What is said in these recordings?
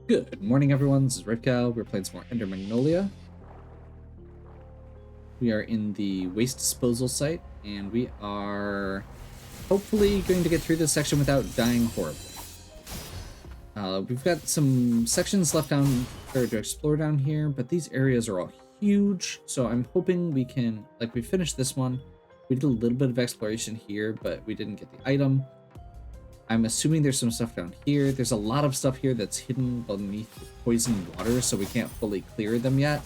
Good morning, everyone. This is Rivka. We're playing some more Ender Magnolia. We are in the waste disposal site, and we are hopefully going to get through this section without dying horribly. We've got some sections left down or to explore down here, but these areas are all huge, so I'm hoping we can, like, we finished this one. We did a little bit of exploration here, but we didn't get the item. I'm assuming there's some stuff down here. There's a lot of stuff here that's hidden beneath the poisoned water, so we can't fully clear them yet.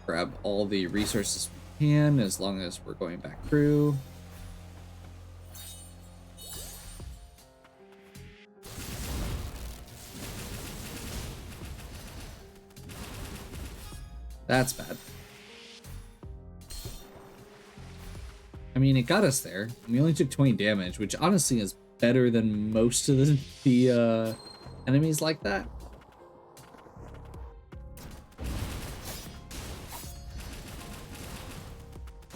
Grab all the resources we can as long as we're going back through. That's bad. I mean, it got us there. We only took 20 damage, which honestly is better than most of the enemies like that.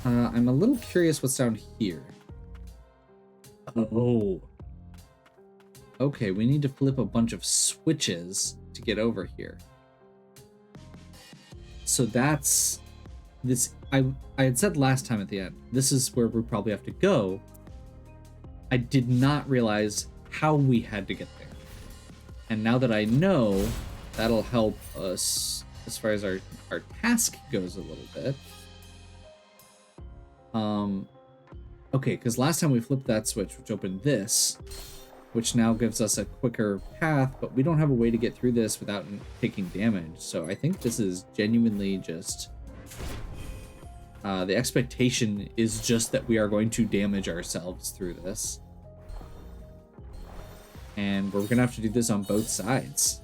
I'm a little curious what's down here. Oh. Okay, we need to flip a bunch of switches to get over here. So that's this. I had said last time at the end, this is where we probably have to go. I did not realize how we had to get there. And now that I know, that'll help us as far as our task goes a little bit. Okay, because last time we flipped that switch, which opened this, which now gives us a quicker path, but we don't have a way to get through this without taking damage. So I think this is genuinely just... the expectation is just that we are going to damage ourselves through this. And we're going to have to do this on both sides.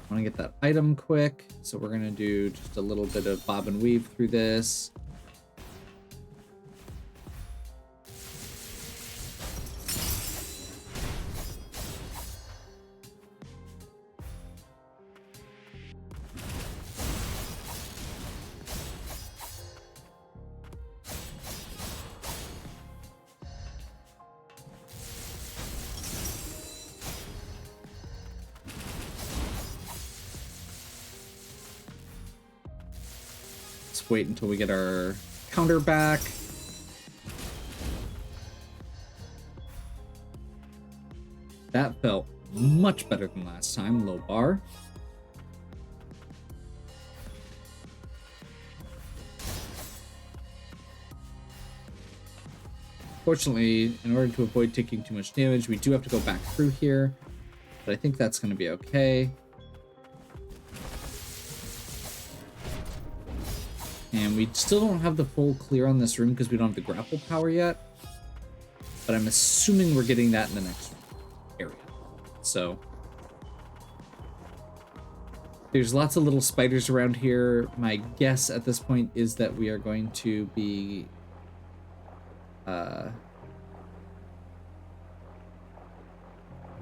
I want to get that item quick, so we're going to do just a little bit of bob and weave through this. Wait until we get our counter back. That felt much better than last time, low bar. Fortunately, in order to avoid taking too much damage, we do have to go back through here, but I think that's going to be okay. And we still don't have the full clear on this room because we don't have the grapple power yet. But I'm assuming we're getting that in the next area. So there's lots of little spiders around here. My guess at this point is that we are going to be... Okay,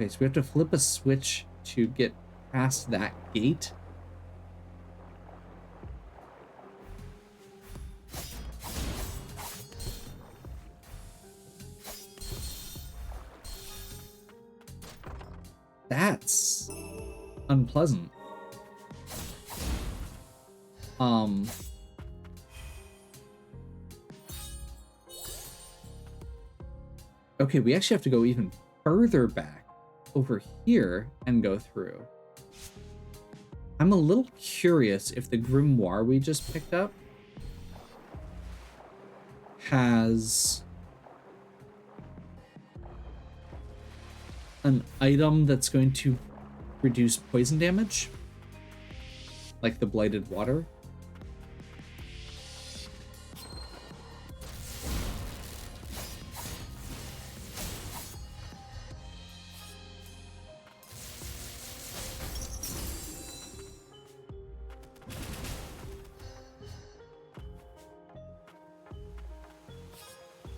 so we have to flip a switch to get past that gate. That's unpleasant. Okay, we actually have to go even further back over here and go through. I'm a little curious if the grimoire we just picked up has an item that's going to reduce poison damage, like the blighted water.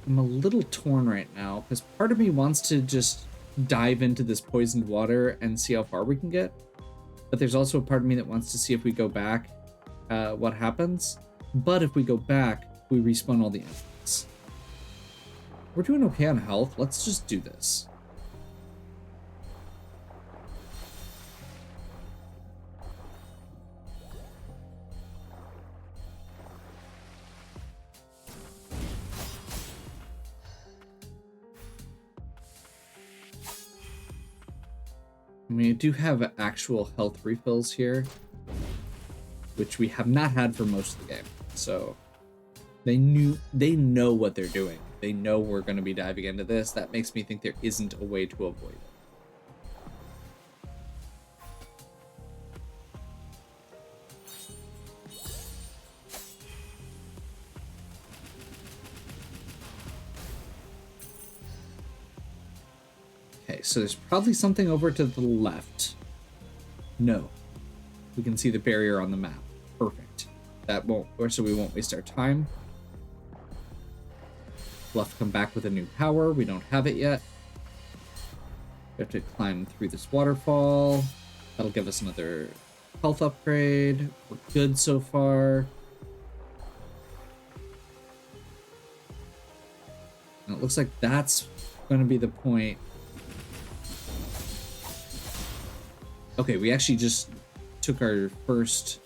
I'm a little torn right now because part of me wants to just dive into this poisoned water and see how far we can get. But there's also a part of me that wants to see if we go back, what happens. But if we go back, we respawn all the enemies. We're doing okay on health. Let's just do this. I mean, I do have actual health refills here, which we have not had for most of the game. So they know what they're doing. They know we're going to be diving into this. That makes me think there isn't a way to avoid it. Okay, so there's probably something over to the left. No. We can see the barrier on the map. Perfect. That won't, or so we won't waste our time. We'll have to come back with a new power. We don't have it yet. We have to climb through this waterfall. That'll give us another health upgrade. We're good so far. And it looks like that's going to be the point. Okay, we actually just took our first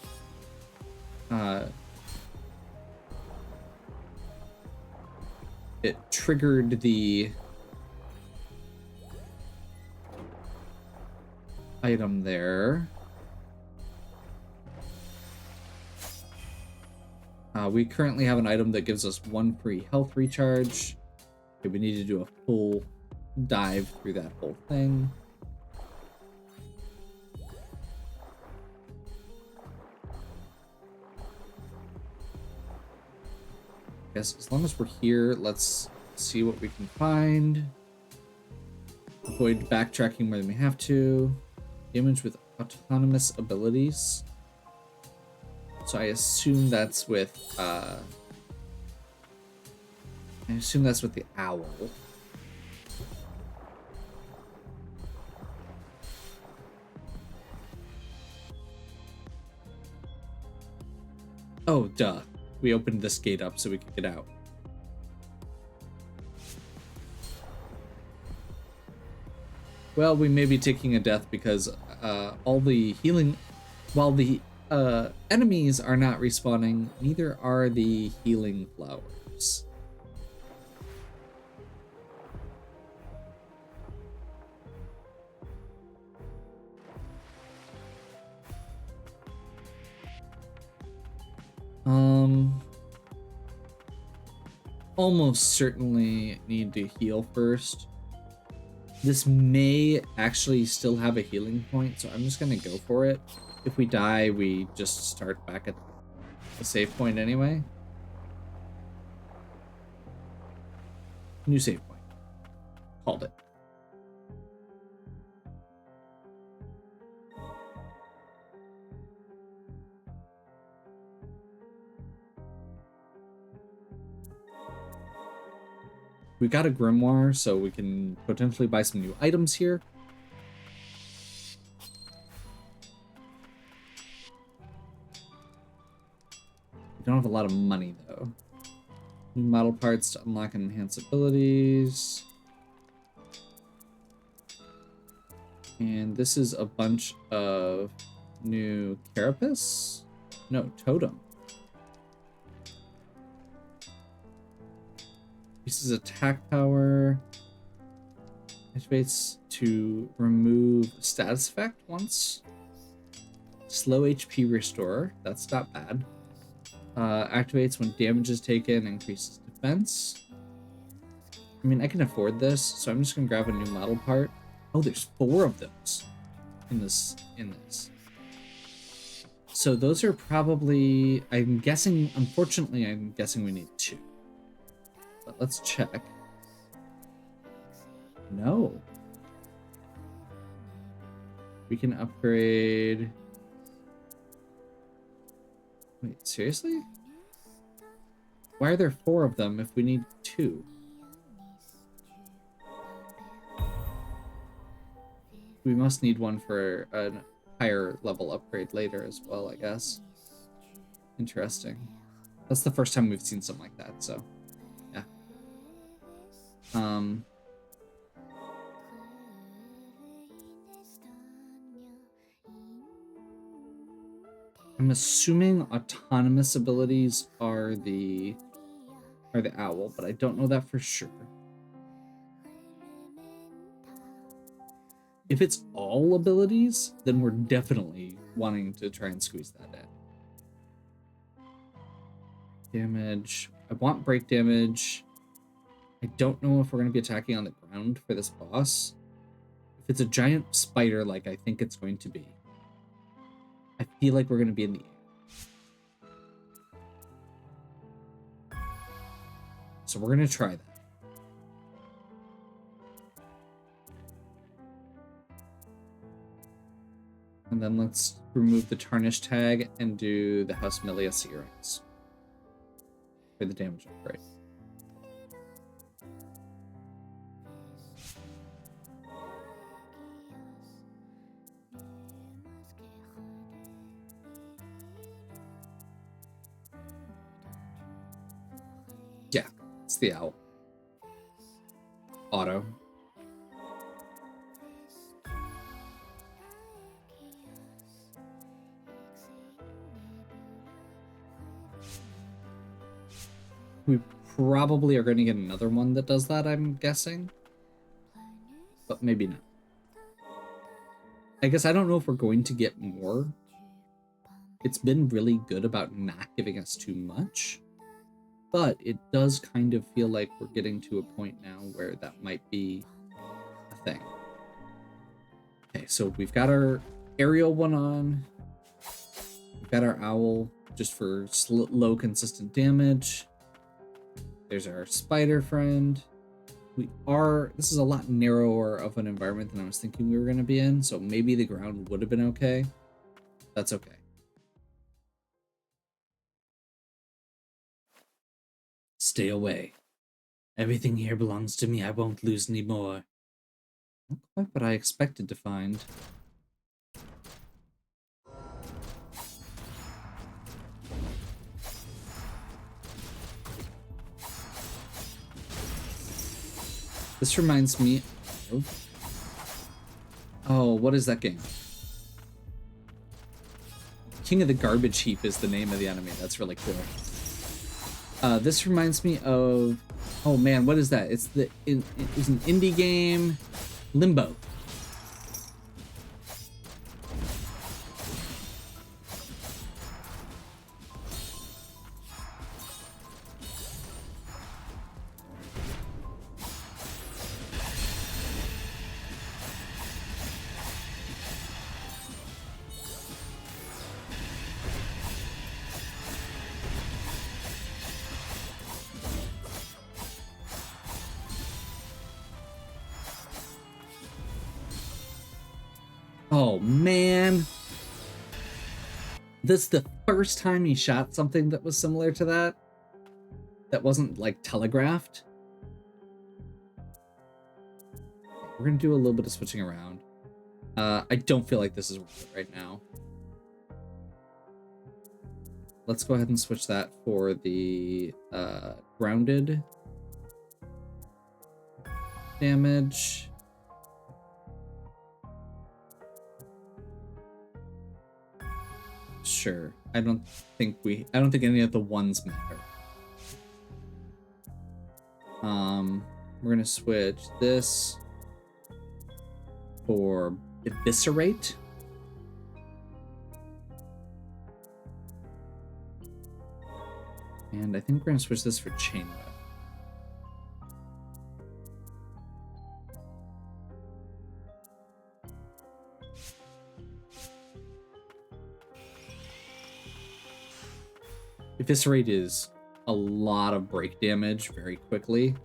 it triggered the item there. We currently have an item that gives us 1 free health recharge. Okay, we need to do a full dive through that whole thing. Guess as long as we're here, let's see what we can find. Avoid backtracking more than we have to. Damage with autonomous abilities. So I assume that's with the owl. Oh, duh. We opened this gate up so we could get out. Well, we may be taking a death because all the healing... While the enemies are not respawning, neither are the healing flowers. Almost certainly need to heal first. This may actually still have a healing point, so I'm just gonna go for it. If we die, we just start back at the save point anyway. New save point. Called it. We got a grimoire, so we can potentially buy some new items here. We don't have a lot of money, though. New model parts to unlock and enhance abilities. And this is a bunch of new carapace? No, totem. Increases attack power. Activates to remove status effect once. Slow HP restore. That's not bad. Activates when damage is taken. Increases defense. I mean, I can afford this, so I'm just gonna grab a new model part. Oh, there's 4 of those in this. So those are probably, I'm guessing, unfortunately, I'm guessing we need 2. But let's check. No. We can upgrade. Wait, seriously? Why are there 4 of them if we need 2? we must need one for a higher level upgrade later as well, I guess. Interesting. That's the first time we've seen something like that, so yeah. I'm assuming autonomous abilities are the owl, but I don't know that for sure. If it's all abilities, then we're definitely wanting to try and squeeze that in. Damage. I want break damage. I don't know if we're going to be attacking on the ground for this boss. If it's a giant spider like I think it's going to be, I feel like we're going to be in the air. So we're going to try that. And then let's remove the tarnish tag and do the House Milius earrings for the damage upgrade. Yeah, it's the owl. Auto. We probably are going to get another one that does that, I'm guessing. But maybe not. I guess I don't know if we're going to get more. It's been really good about not giving us too much. But it does kind of feel like we're getting to a point now where that might be a thing. Okay, so we've got our aerial one on. We've got our owl just for low consistent damage. There's our spider friend. This is a lot narrower of an environment than I was thinking we were going to be in, so maybe the ground would have been okay. That's okay. Stay away. Everything here belongs to me. I won't lose any more. Not quite what I expected to find. This reminds me of... Oh, what is that game? King of the Garbage Heap is the name of the enemy. That's really cool. This reminds me of... Oh man, what is that? It was an indie game. Limbo. Oh man. This is the first time he shot something that was similar to that. That wasn't like telegraphed. We're gonna do a little bit of switching around. I don't feel like this is worth it right now. Let's go ahead and switch that for the grounded damage. Sure. I don't think any of the ones matter. We're gonna switch this for Eviscerate. And I think we're gonna switch this for Chain Whip. Eviscerate is a lot of break damage very quickly.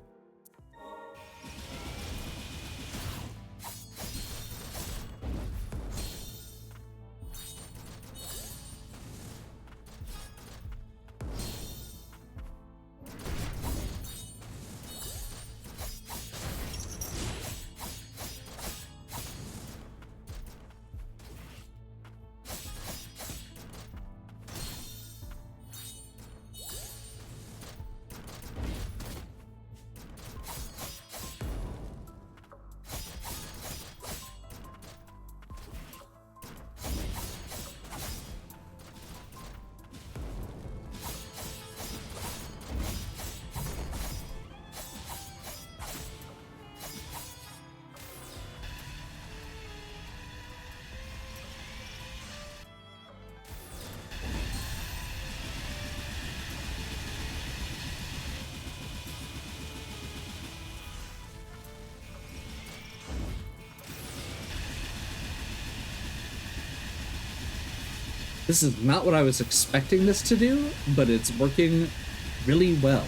This is not what I was expecting this to do, but it's working really well.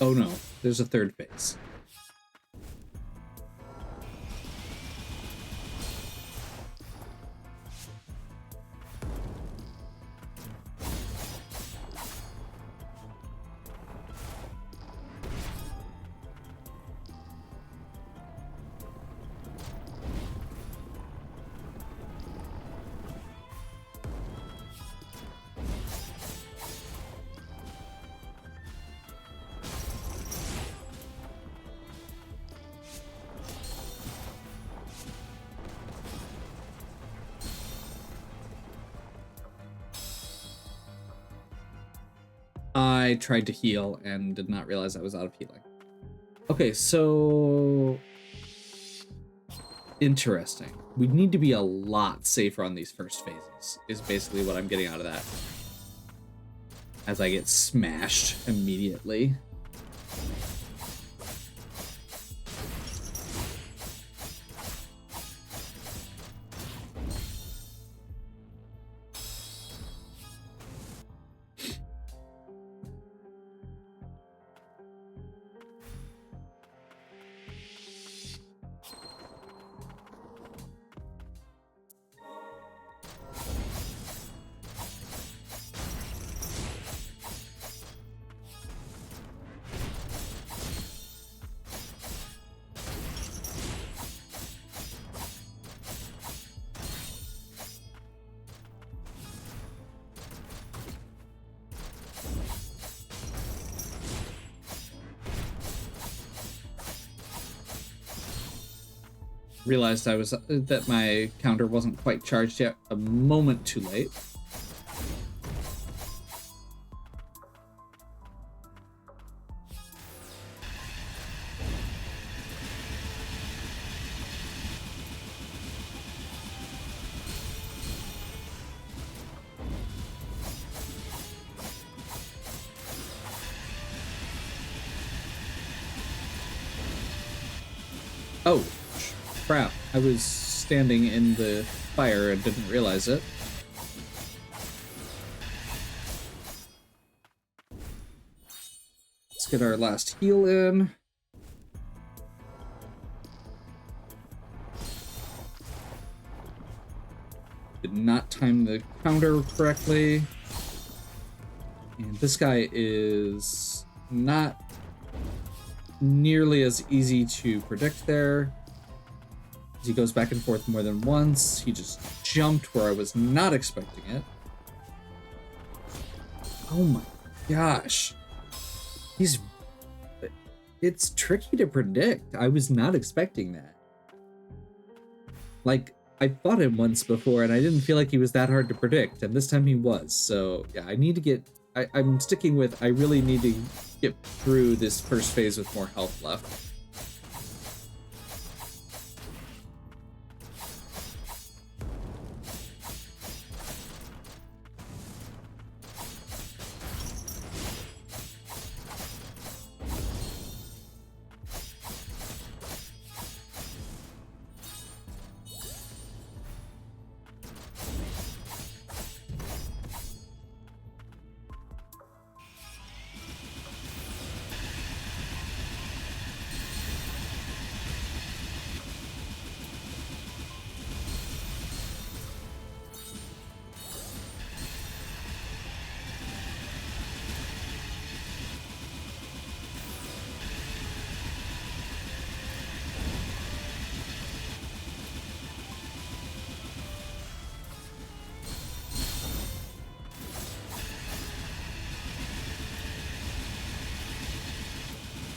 Oh no, there's a third phase. I tried to heal and did not realize I was out of healing. Okay, so interesting. We need to be a lot safer on these first phases, is basically what I'm getting out of that. As I get smashed immediately. Realized I was that my counter wasn't quite charged yet, a moment too late. Oh, crap. I was standing in the fire and didn't realize it. Let's get our last heal in. Did not time the counter correctly. And this guy is not nearly as easy to predict there. He goes back and forth more than once. He just jumped where I was not expecting it. Oh my gosh. It's tricky to predict. I was not expecting that. Like, I fought him once before and I didn't feel like he was that hard to predict, and this time he was. So yeah, I need to get, I'm sticking with, I really need to get through this first phase with more health left.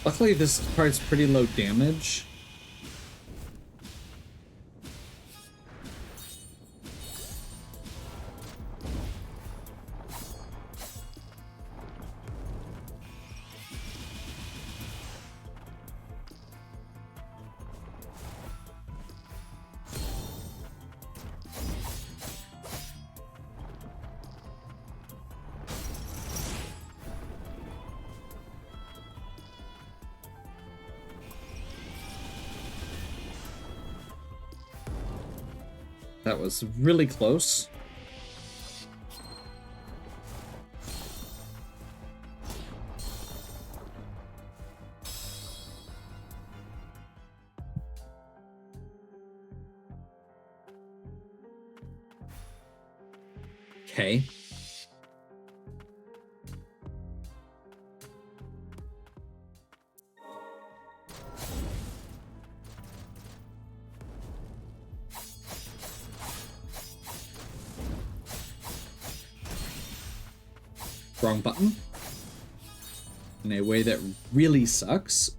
Luckily, this part's pretty low damage. That was really close. Okay. Wrong button. In a way that really sucks.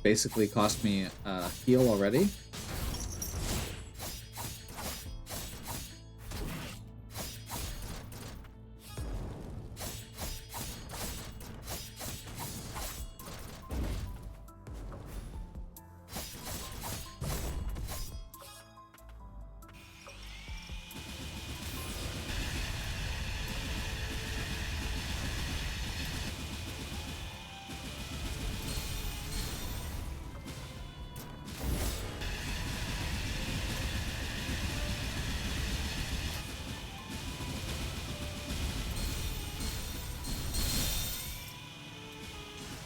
Basically cost me a heal already.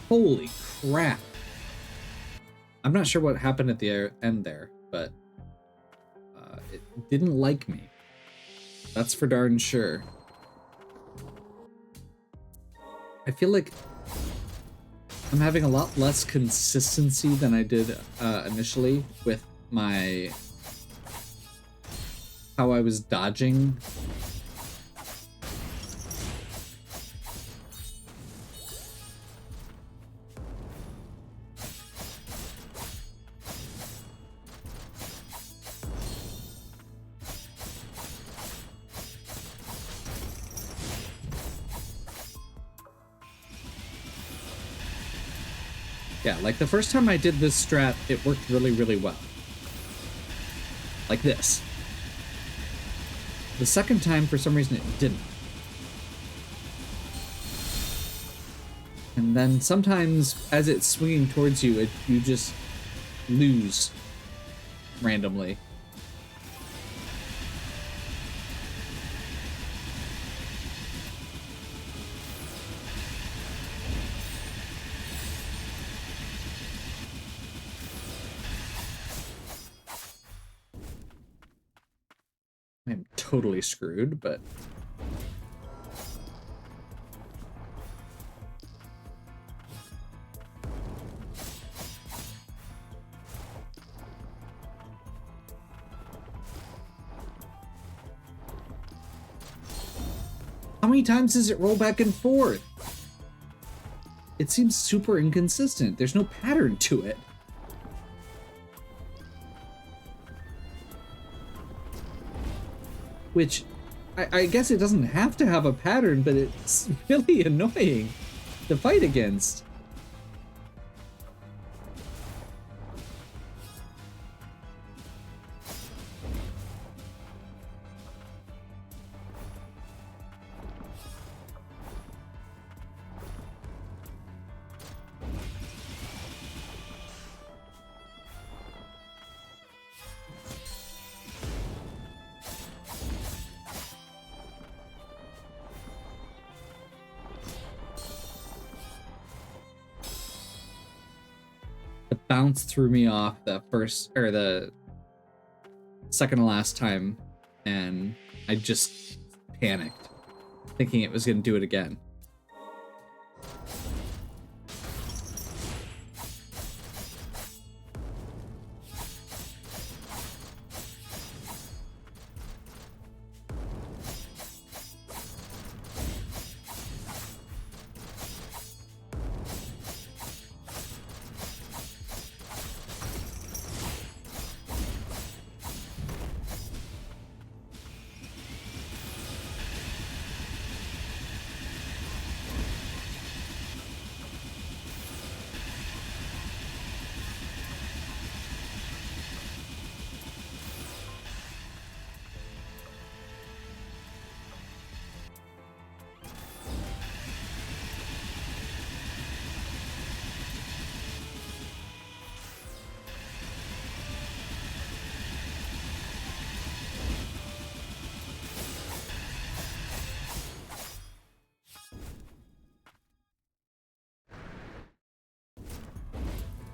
Holy crap. I'm not sure what happened at the end there, but it didn't like me. That's for darn sure. I feel like I'm having a lot less consistency than I did initially with my... how I was dodging. Yeah, like the first time I did this strat, it worked really, really well. Like this. The second time, for some reason, it didn't. And then sometimes, as it's swinging towards you, you just lose randomly. I'm totally screwed, but... How many times does it roll back and forth? It seems super inconsistent. There's no pattern to it. Which, I guess it doesn't have to have a pattern, but it's really annoying to fight against. Bounce threw me off the first or the second to last time, and I just panicked, thinking it was going to do it again.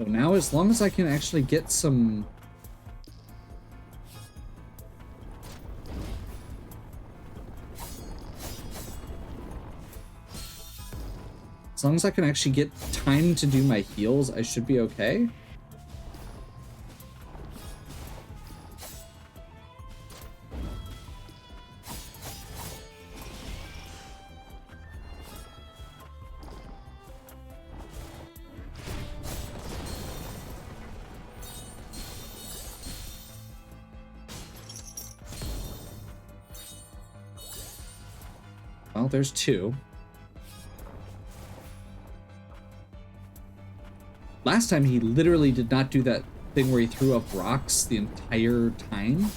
So now, as long as I can actually get some... As long as I can actually get time to do my heals, I should be okay. Well, there's two. Last time he literally did not do that thing where he threw up rocks the entire time.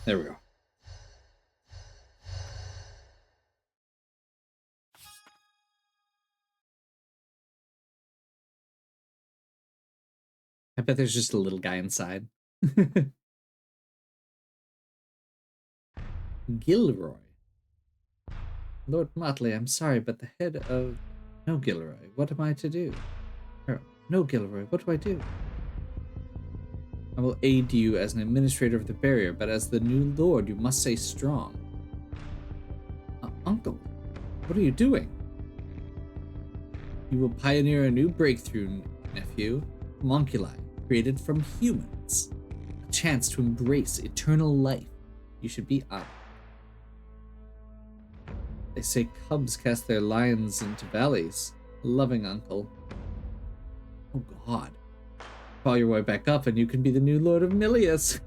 There we go. I bet there's just a little guy inside. Gilroy. Lord Motley, I'm sorry, but the head of... No, Gilroy, what am I to do? No, Gilroy, what do I do? I will aid you as an administrator of the barrier, but as the new lord, you must stay strong. Uncle, what are you doing? You will pioneer a new breakthrough, nephew. Homunculi, created from humans. A chance to embrace eternal life. You should be up. They say cubs cast their lions into valleys. Loving uncle. Oh god. Call your way back up and you can be the new Lord of Milius.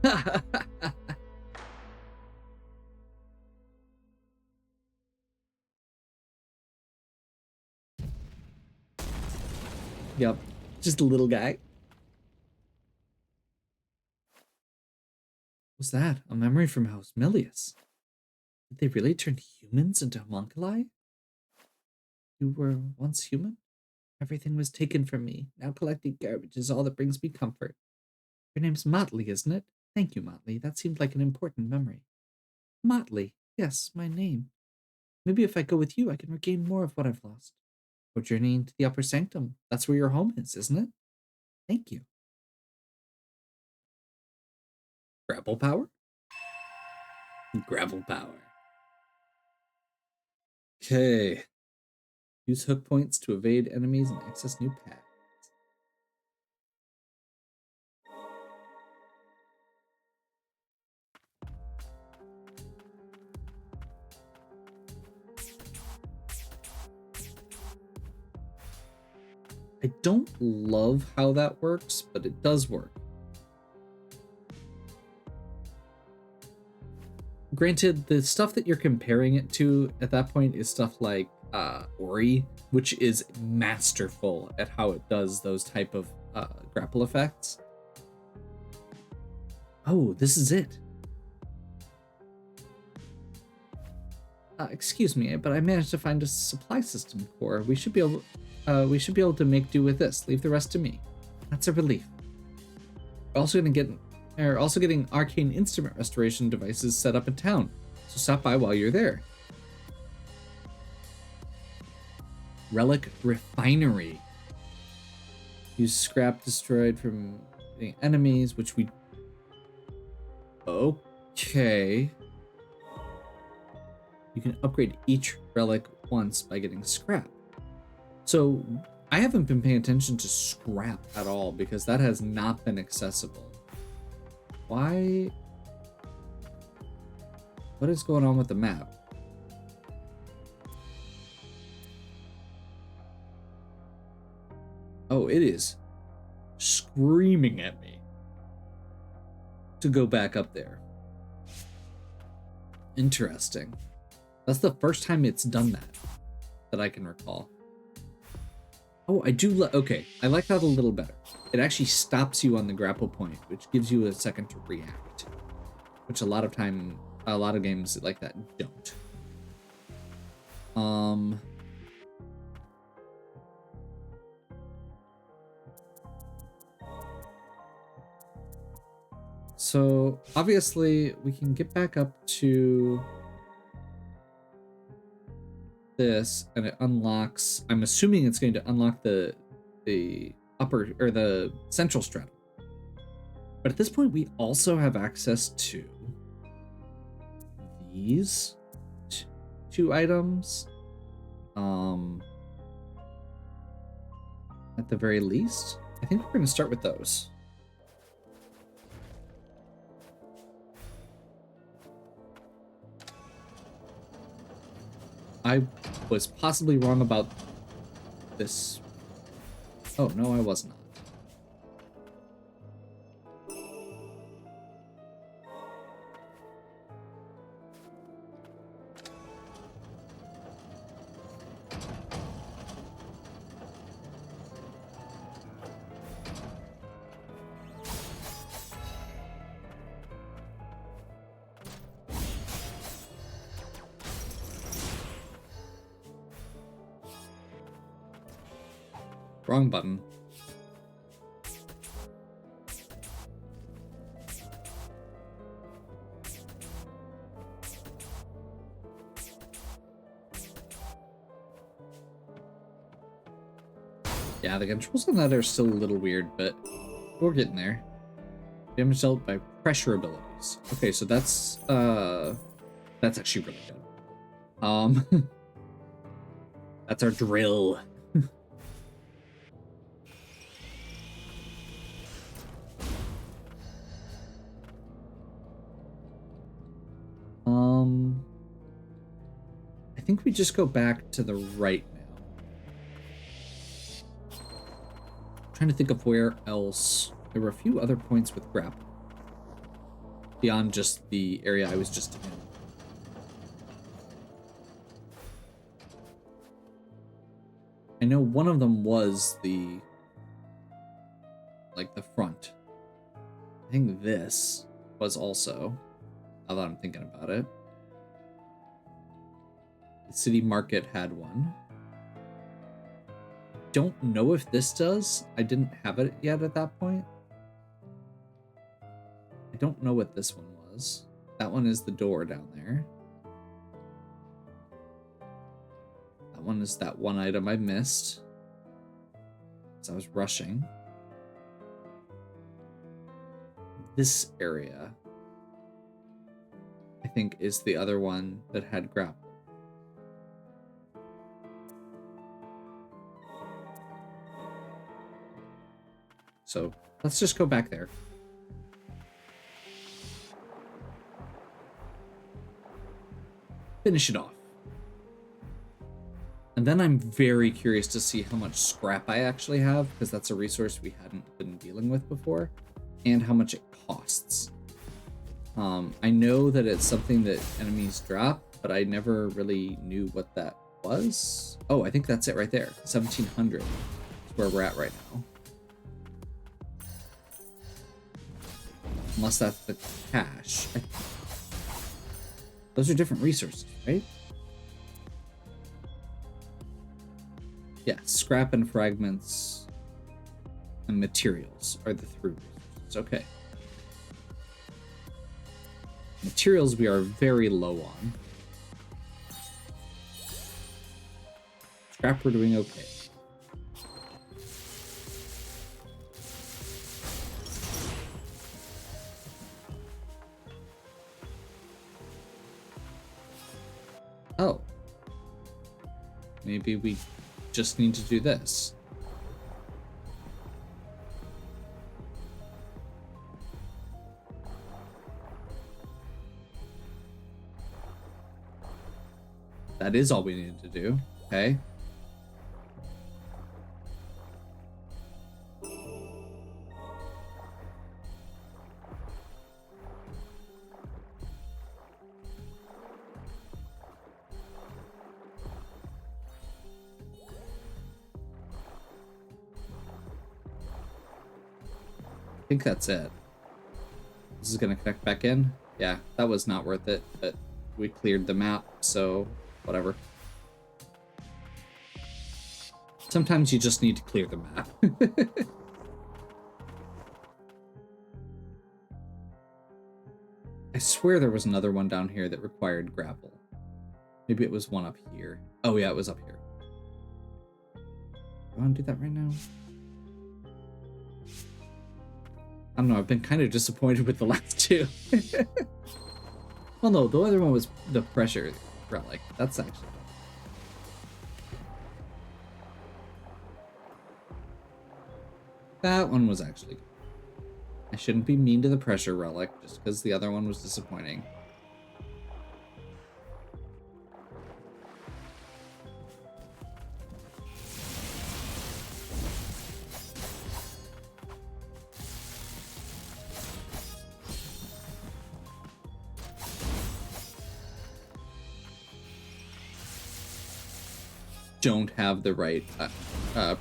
Yep, just a little guy. What's that? A memory from House Milius. Did they really turn humans into homunculi? You were once human? Everything was taken from me. Now collecting garbage is all that brings me comfort. Your name's Motley, isn't it? Thank you, Motley. That seemed like an important memory. Motley. Yes, my name. Maybe if I go with you, I can regain more of what I've lost. We're journeying to the upper sanctum. That's where your home is, isn't it? Thank you. Grapple power? Gravel power. Okay. Use hook points to evade enemies and access new paths. I don't love how that works, but it does work. Granted, the stuff that you're comparing it to at that point is stuff like Ori, which is masterful at how it does those type of grapple effects. Oh, this is it. Excuse me, but I managed to find a supply system core. We should be able to make do with this. Leave the rest to me. That's a relief. We're also getting arcane instrument restoration devices set up in town, so stop by while you're there. Relic refinery. Use scrap destroyed from the enemies, which we... Okay. You can upgrade each relic once by getting scrap. So I haven't been paying attention to scrap at all because that has not been accessible. Why? What is going on with the map? Oh, it is screaming at me to go back up there. Interesting. That's the first time it's done that I can recall. Oh, I do okay, I like that a little better. It actually stops you on the grapple point, which gives you a second to react. Which a lot of games like that don't. So obviously we can get back up to this and it unlocks, I'm assuming it's going to unlock the upper or the central stratum. But at this point we also have access to these two items. At the very least, I think we're going to start with those. I was possibly wrong about this. Oh, no, I was not. Wrong button. Yeah, the controls on that are still a little weird, but we're getting there. Damage dealt by pressure abilities. Okay, so that's actually really good. That's our drill. I think we just go back to the right now. I'm trying to think of where else. There were a few other points with grapple beyond just the area I was just in. I know one of them was the front. I think this was also, now that I'm thinking about it. The city market had one. Don't know if this does. I didn't have it yet at that point. I don't know what this one was. That one is the door down there. That one is that one item I missed as I was rushing. This area, I think, is the other one that had grapple. So let's just go back there. Finish it off. And then I'm very curious to see how much scrap I actually have, because that's a resource we hadn't been dealing with before, and how much it costs. I know that it's something that enemies drop, but I never really knew what that was. Oh, I think that's it right there. 1700 is where we're at right now. Unless that's the cache. Those are different resources, right? Yeah, scrap and fragments and materials are the three resources. Okay. Materials we are very low on. Scrap we're doing okay. Oh. Maybe we just need to do this. That is all we needed to do. Okay. I think that's it. This is gonna connect back in. Yeah, that was not worth it, but we cleared the map, so whatever. Sometimes you just need to clear the map. I swear there was another one down here that required grapple. Maybe it was one up here. Oh yeah, it was up here. I want to do that right now. I don't know, I've been kind of disappointed with the last two. Well, no, the other one was the pressure relic. That's actually... That one was actually good. I shouldn't be mean to the pressure relic just because the other one was disappointing. Don't have the right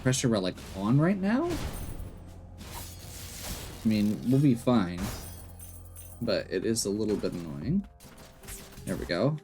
pressure relic on right now. I mean, we'll be fine, but it is a little bit annoying. There we go.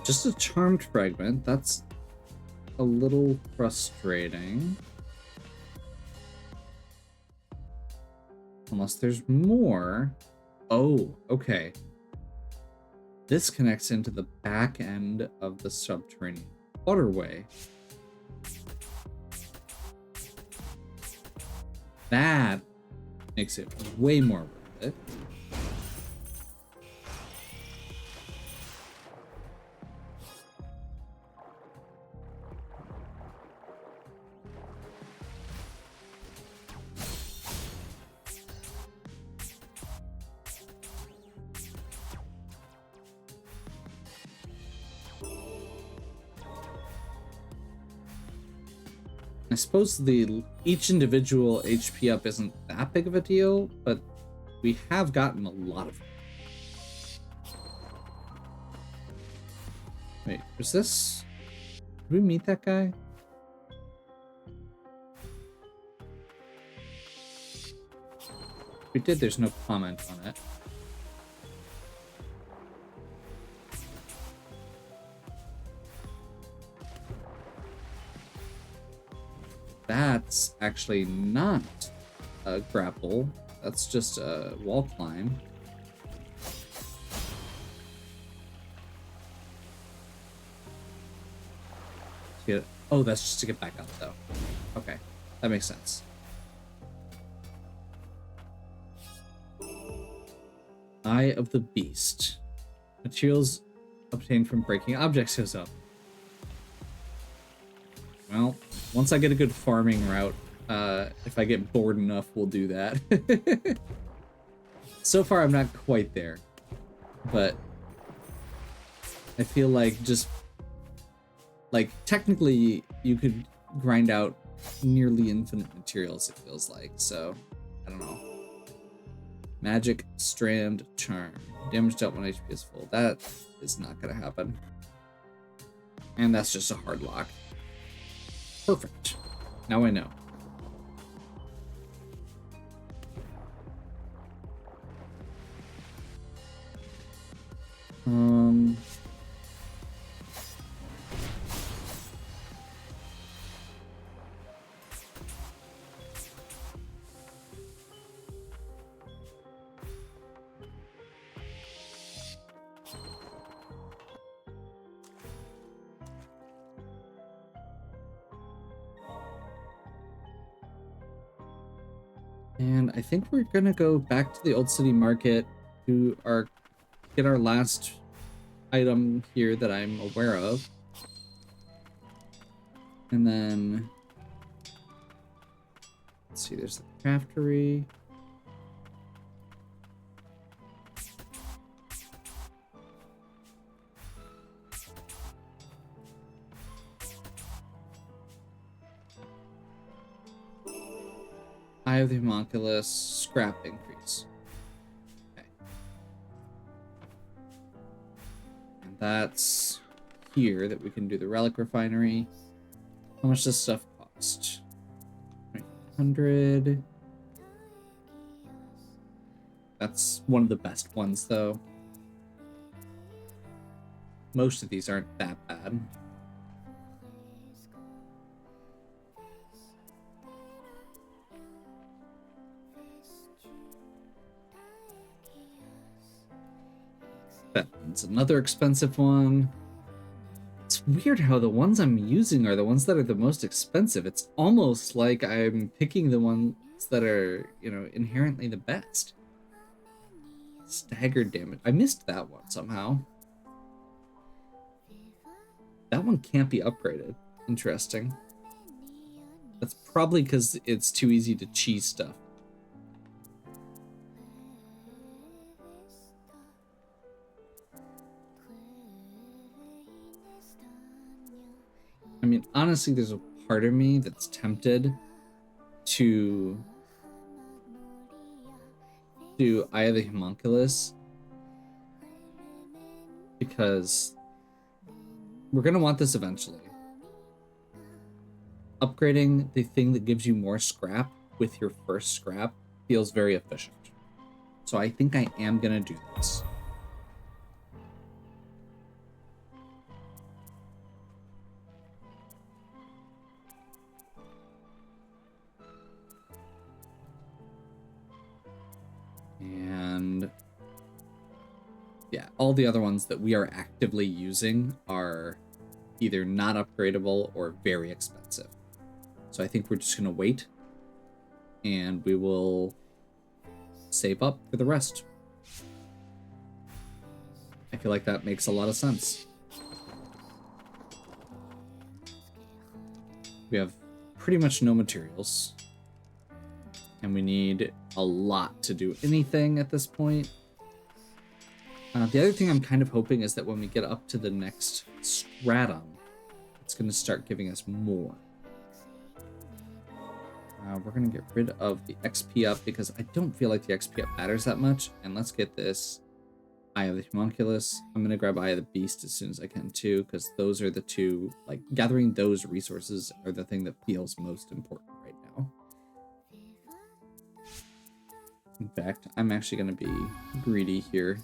Just a charmed fragment. That's a little frustrating. Unless there's more. Oh, okay. This connects into the back end of the subterranean waterway. That makes it way more worth it. I suppose each individual HP up isn't that big of a deal, but we have gotten a lot of them. Wait, was this? Did we meet that guy? If we did, there's no comment on it. That's actually not a grapple. That's just a wall climb. Oh, that's just to get back up, though. Okay, that makes sense. Eye of the Beast. Materials obtained from breaking objects goes up. Well, once I get a good farming route, if I get bored enough, we'll do that. So far, I'm not quite there, but I feel like technically you could grind out nearly infinite materials, it feels like, so I don't know. Magic, Strand, Charm. Damage dealt when HP is full. That is not gonna happen. And that's just a hard lock. Perfect. Now I know. And I think we're gonna go back to the Old City Market to get our last item here that I'm aware of. And then let's see, there's the craftery. Eye of the Homunculus, scrap increase. Okay. And that's here that we can do the relic refinery. How much does stuff cost? 100. That's one of the best ones, though. Most of these aren't that bad. That's another expensive one. It's weird how the ones I'm using are the ones that are the most expensive. It's almost like I'm picking the ones that are, you know, inherently the best. Staggered damage. I missed that one somehow. That one can't be upgraded. Interesting. That's probably because it's too easy to cheese stuff. I mean, honestly, there's a part of me that's tempted to do Eye of the Homunculus because we're going to want this eventually. Upgrading the thing that gives you more scrap with your first scrap feels very efficient. So I think I am going to do this. And yeah, all the other ones that we are actively using are either not upgradable or very expensive. So I think we're just going to wait and we will save up for the rest. I feel like that makes a lot of sense. We have pretty much no materials. And we need a lot to do anything at this point. The other thing I'm kind of hoping is that when we get up to the next stratum, it's going to start giving us more. We're going to get rid of the XP up because I don't feel like the XP up matters that much. And let's get this Eye of the Homunculus. I'm going to grab Eye of the Beast as soon as I can too, because those are the two, like, gathering those resources are the thing that feels most important right now. In fact, I'm actually going to be greedy here.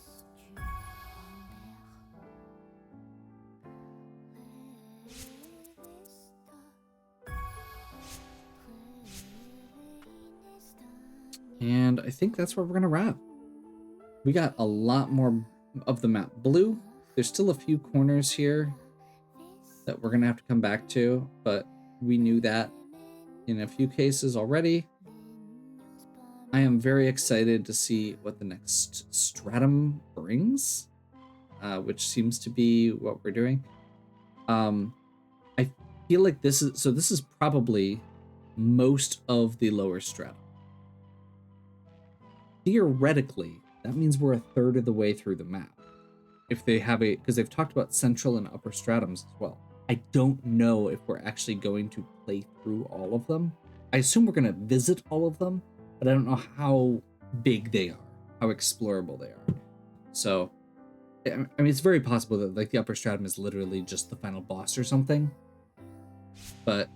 And I think that's where we're going to wrap. We got a lot more of the map blue. There's still a few corners here that we're going to have to come back to, but we knew that in a few cases already. I am very excited to see what the next stratum brings, which seems to be what we're doing. I feel like this is probably most of the lower stratum. Theoretically, that means we're a third of the way through the map. If they have because they've talked about central and upper stratums as well. I don't know if we're actually going to play through all of them. I assume we're going to visit all of them, but I don't know how big they are, how explorable they are. So, I mean, it's very possible that like the upper stratum is literally just the final boss or something. But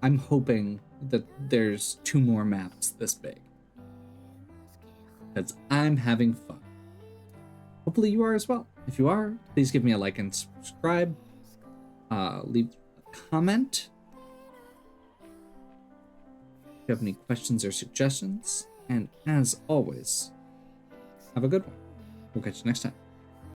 I'm hoping that there's 2 more maps this big. Because I'm having fun. Hopefully you are as well. If you are, please give me a like and subscribe. Leave a comment. If you have any questions or suggestions. And as always, have a good one. We'll catch you next time.